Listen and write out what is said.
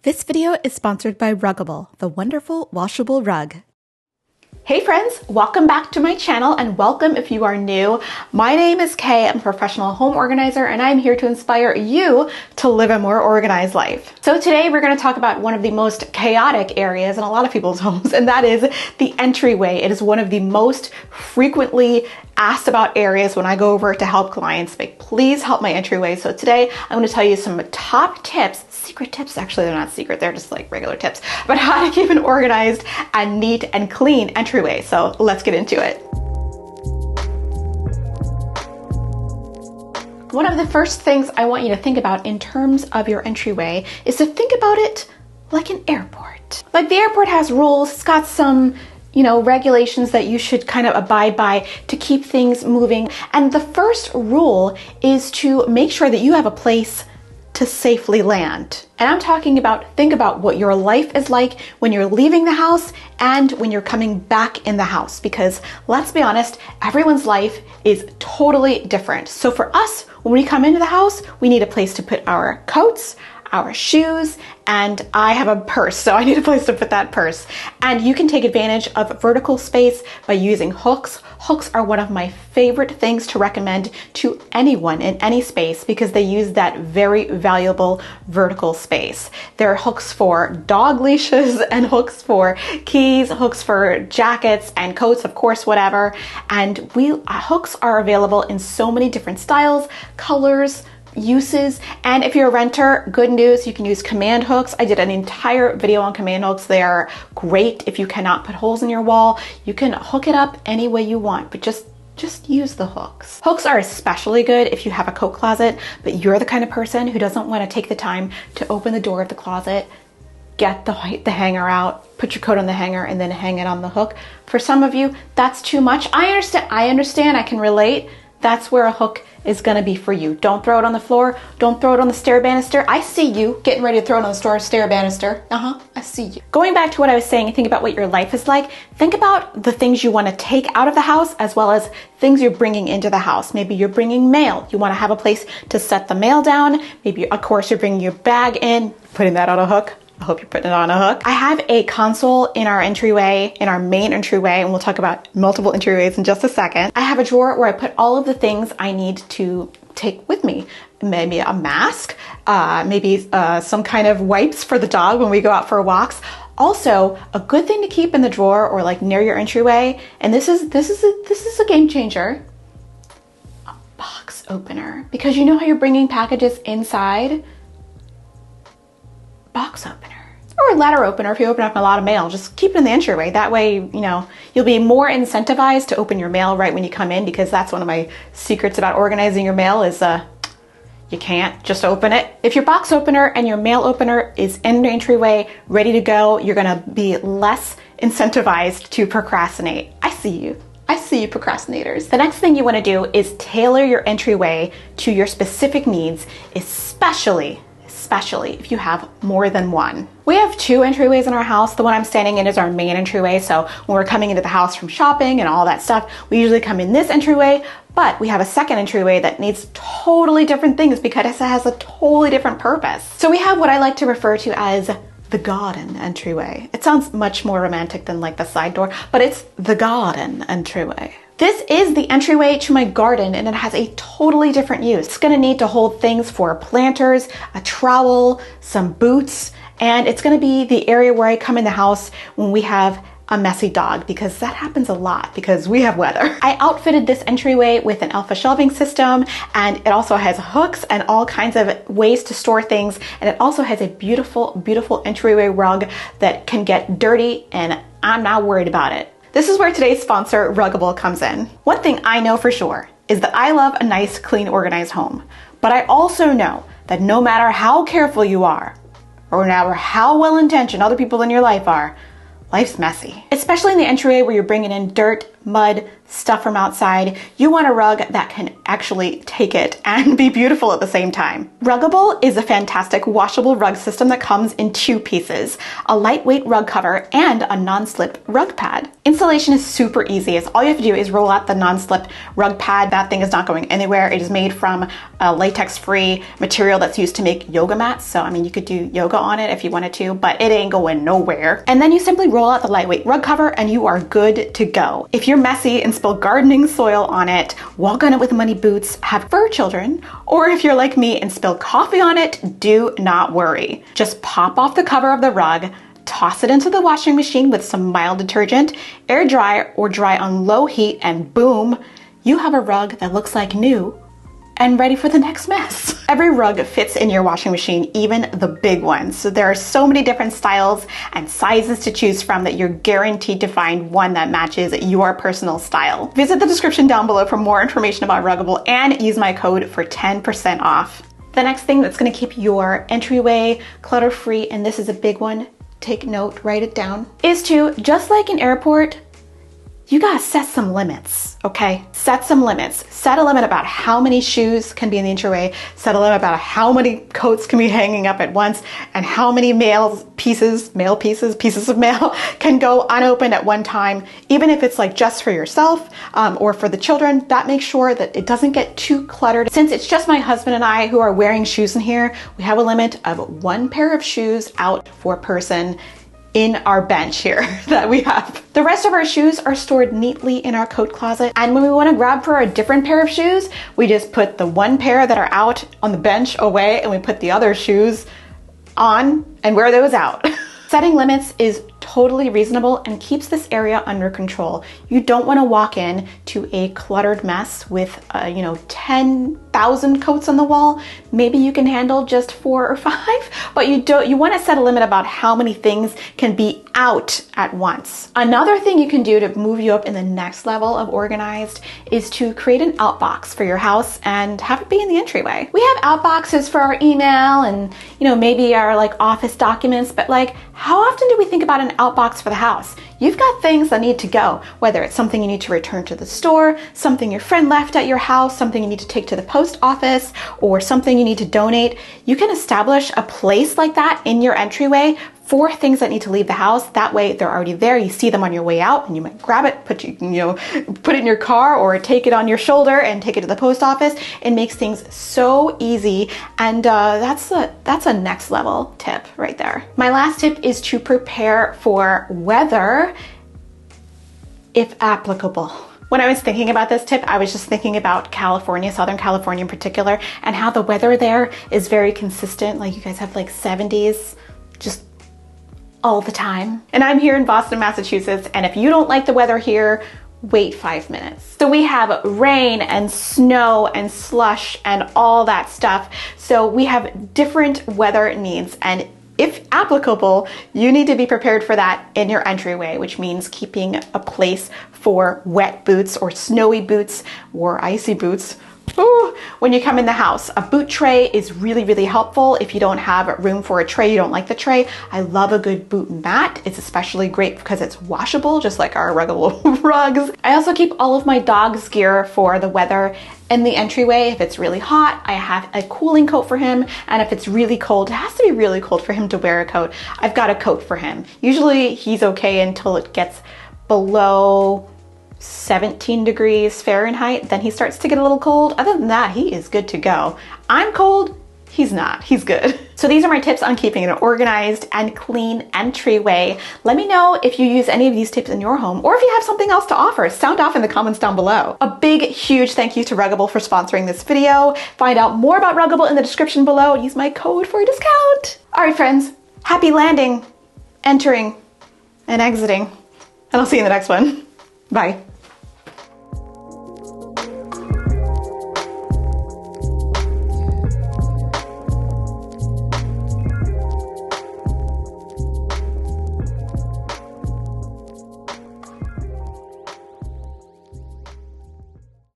This video is sponsored by Ruggable, the wonderful washable rug. Hey friends, welcome back to my channel and welcome if you are new. My name is Kay, I'm a professional home organizer and I'm here to inspire you to live a more organized life. So today we're going to talk about one of the most chaotic areas in a lot of people's homes, and that is the entryway. It is one of the most frequently asked about areas when I go over to help clients. Like, please help my entryway. So today I'm going to tell you some top tips, secret tips. Actually, they're not secret. They're just like regular tips about how to keep an organized and neat and clean entryway. So let's get into it. One of the first things I want you to think about in terms of your entryway is to think about it like an airport. Like the airport has rules, it's got some regulations that you should kind of abide by to keep things moving. And the first rule is to make sure that you have a place to safely land. And I'm talking about, think about what your life is like when you're leaving the house and when you're coming back in the house, because let's be honest, everyone's life is totally different. So for us, when we come into the house, we need a place to put our coats, our shoes, and I have a purse, so I need a place to put that purse. And you can take advantage of vertical space by using hooks. Hooks are one of my favorite things to recommend to anyone in any space because they use that very valuable vertical space. There are hooks for dog leashes and hooks for keys, hooks for jackets and coats, of course, whatever. And hooks are available in so many different styles, colors, uses. And if you're a renter, good news, you can use command hooks. I did an entire video on command hooks. They are great if you cannot put holes in your wall. You can hook it up any way you want, but just use the hooks. Hooks are especially good if you have a coat closet, but you're the kind of person who doesn't want to take the time to open the door of the closet, get the hanger out, put your coat on the hanger, and then hang it on the hook. For some of you, that's too much. I understand, I can relate. That's where a hook is gonna be for you. Don't throw it on the floor. Don't throw it on the stair banister. I see you getting ready to throw it on the stair banister. I see you. Going back to what I was saying, think about what your life is like. Think about the things you wanna take out of the house as well as things you're bringing into the house. Maybe you're bringing mail. You wanna have a place to set the mail down. Maybe, of course, you're bringing your bag in, putting that on a hook. I hope you're putting it on a hook. I have a console in our entryway, in our main entryway, and we'll talk about multiple entryways in just a second. I have a drawer where I put all of the things I need to take with me. Maybe a mask, maybe some kind of wipes for the dog when we go out for walks. Also, a good thing to keep in the drawer or like near your entryway, and this is a game changer, a box opener. Because you know how you're bringing packages inside? Box opener or a letter opener. If you open up a lot of mail, just keep it in the entryway. That way, you'll be more incentivized to open your mail right when you come in, because that's one of my secrets about organizing your mail is you can't just open it. If your box opener and your mail opener is in the entryway, ready to go, you're gonna be less incentivized to procrastinate. I see you procrastinators. The next thing you wanna do is tailor your entryway to your specific needs, especially if you have more than one. We have two entryways in our house. The one I'm standing in is our main entryway. So when we're coming into the house from shopping and all that stuff, we usually come in this entryway, but we have a second entryway that needs totally different things because it has a totally different purpose. So we have what I like to refer to as the garden entryway. It sounds much more romantic than like the side door, but it's the garden entryway. This is the entryway to my garden, and it has a totally different use. It's gonna need to hold things for planters, a trowel, some boots, and it's gonna be the area where I come in the house when we have a messy dog, because that happens a lot because we have weather. I outfitted this entryway with an alpha shelving system, and it also has hooks and all kinds of ways to store things, and it also has a beautiful, beautiful entryway rug that can get dirty, and I'm not worried about it. This is where today's sponsor, Ruggable, comes in. One thing I know for sure is that I love a nice, clean, organized home. But I also know that no matter how careful you are, or no matter how well-intentioned other people in your life are, life's messy. Especially in the entryway where you're bringing in dirt, mud, stuff from outside. You want a rug that can actually take it and be beautiful at the same time. Ruggable is a fantastic washable rug system that comes in 2 pieces, a lightweight rug cover and a non-slip rug pad. Installation is super easy. All you have to do is roll out the non-slip rug pad. That thing is not going anywhere. It is made from a latex-free material that's used to make yoga mats. So, I mean, you could do yoga on it if you wanted to, but it ain't going nowhere. And then you simply roll out the lightweight rug cover and you are good to go. If you're messy and spill gardening soil on it, walk on it with muddy boots, have fur children, or if you're like me and spill coffee on it, do not worry. Just pop off the cover of the rug, toss it into the washing machine with some mild detergent, air dry or dry on low heat, and boom, you have a rug that looks like new and ready for the next mess. Every rug fits in your washing machine, even the big ones. So there are so many different styles and sizes to choose from that you're guaranteed to find one that matches your personal style. Visit the description down below for more information about Ruggable and use my code for 10% off. The next thing that's gonna keep your entryway clutter-free, and this is a big one, take note, write it down, is to, just like an airport, you gotta set some limits, okay? Set some limits. Set a limit about how many shoes can be in the entryway, set a limit about how many coats can be hanging up at once, and how many pieces of mail can go unopened at one time, even if it's like just for yourself or for the children. That makes sure that it doesn't get too cluttered. Since it's just my husband and I who are wearing shoes in here, we have a limit of 1 pair of shoes out per person in our bench here that we have. The rest of our shoes are stored neatly in our coat closet. And when we want to grab for a different pair of shoes, we just put the 1 pair that are out on the bench away and we put the other shoes on and wear those out. Setting limits is totally reasonable and keeps this area under control. You don't want to walk in to a cluttered mess with 10,000 coats on the wall. Maybe you can handle just 4 or 5, but you want to set a limit about how many things can be out at once. Another thing you can do to move you up in the next level of organized is to create an outbox for your house and have it be in the entryway. We have outboxes for our email and maybe our like office documents, but like how often do we think about an outbox for the house? You've got things that need to go, whether it's something you need to return to the store, something your friend left at your house, something you need to take to the post office, or something you need to donate. You can establish a place like that in your entryway for things that need to leave the house. That way they're already there. You see them on your way out and you might grab it, put it in your car or take it on your shoulder and take it to the post office. It makes things so easy. And that's a next level tip right there. My last tip is to prepare for weather if applicable. When I was thinking about this tip, I was just thinking about California, Southern California in particular, and how the weather there is very consistent. Like you guys have like 70s, just all the time. And I'm here in Boston, Massachusetts, and if you don't like the weather here, wait 5 minutes. So we have rain and snow and slush and all that stuff. So we have different weather needs, and if applicable, you need to be prepared for that in your entryway, which means keeping a place for wet boots or snowy boots or icy boots. Ooh, when you come in the house. A boot tray is really, really helpful if you don't have room for a tray, you don't like the tray. I love a good boot mat. It's especially great because it's washable, just like our Ruggable rugs. I also keep all of my dog's gear for the weather in the entryway. If it's really hot, I have a cooling coat for him. And if it's really cold, it has to be really cold for him to wear a coat. I've got a coat for him. Usually he's okay until it gets below 17 degrees Fahrenheit, then he starts to get a little cold. Other than that, he is good to go. I'm cold, he's not, he's good. So these are my tips on keeping an organized and clean entryway. Let me know if you use any of these tips in your home, or if you have something else to offer. Sound off in the comments down below. A big, huge thank you to Ruggable for sponsoring this video. Find out more about Ruggable in the description below. Use my code for a discount. All right, friends, happy landing, entering, and exiting. And I'll see you in the next one. Bye.